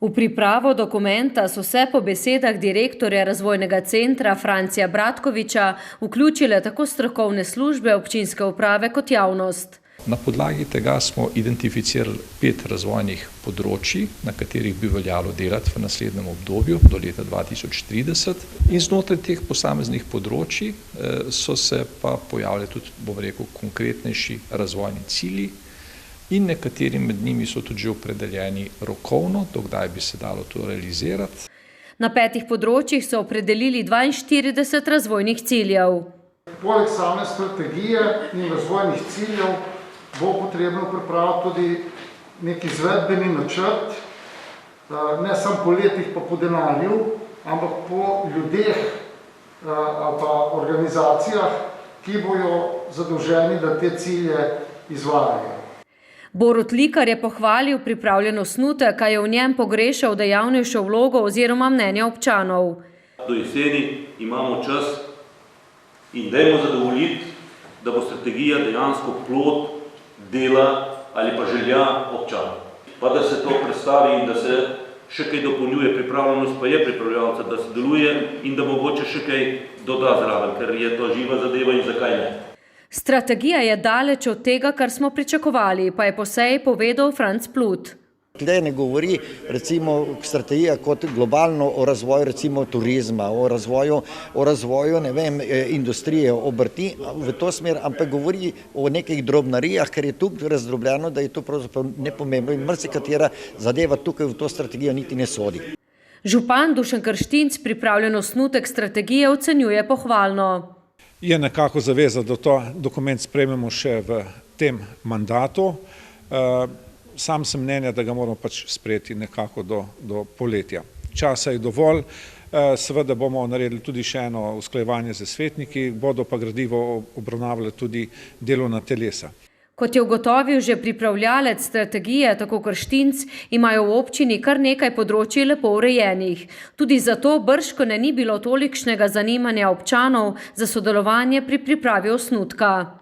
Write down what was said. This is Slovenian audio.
V pripravo dokumenta so se po besedah direktorja razvojnega centra Francija Bratkoviča vključile tako strokovne službe občinske uprave kot javnost. Na podlagi tega smo identificirali 5 razvojnih področji, na katerih bi veljalo delati v naslednjem obdobju do leta 2030. In znotraj teh posameznih področji so se pa pojavili tudi, bom rekel, konkretnejši razvojni cilji in nekateri med njimi so tudi že opredeljeni rokovno, do kdaj bi se dalo to realizirati. Na 5 področjih so opredelili 42 razvojnih ciljev. Poleg same strategije in razvojnih ciljev bo potrebno pripraviti tudi nek izvedbeni načrt, ne samo po letih pa po denarju, ampak po ljudeh ali pa organizacijah, ki bojo zadolženi, da te cilje izvajajo. Borut Likar je pohvalil pripravljen osnutek, a je v njem pogrešal dejavnejšo vlogo oziroma mnenja občanov. Do jeseni imamo čas in dajmo zadovoljiti, da bo strategija dejansko plod dela ali pa želja občanov. Pa da se to predstavi in da se še kaj dopolnjuje, pripravljenost pa je pripravljalca, da se deluje in da mogoče še kaj doda zraven, ker je to živa zadeva in zakaj ne. Strategija je daleč od tega, kar smo pričakovali, pa je po seji povedal Franc Plut. Tukaj ne govori recimo strategija kot globalno o razvoju recimo turizma, o razvoju ne vem, industrije, obrti v to smer, ampak govori o nekih drobnarijah, ker je tukaj razdrobljeno, da je to pravzaprav nepomembno in marsikatera zadeva tukaj v to strategijo niti ne sodi. Župan Dušan Krštinc pripravljen osnutek strategije ocenjuje pohvalno. Je nekako zaveza, da to dokument sprejmemo še v tem mandatu. Sam sem mnenja, da ga moramo pač sprejeti nekako do poletja. Časa je dovolj, seveda bomo naredili tudi še eno usklajevanje z svetniki, bodo pa gradivo obravnavali tudi delovna telesa. Kot je ugotovil že pripravljalec strategije, tako Krštinc, imajo v občini kar nekaj področij lepo urejenih. Tudi zato bržkone ni bilo tolikšnega zanimanja občanov za sodelovanje pri pripravi osnutka.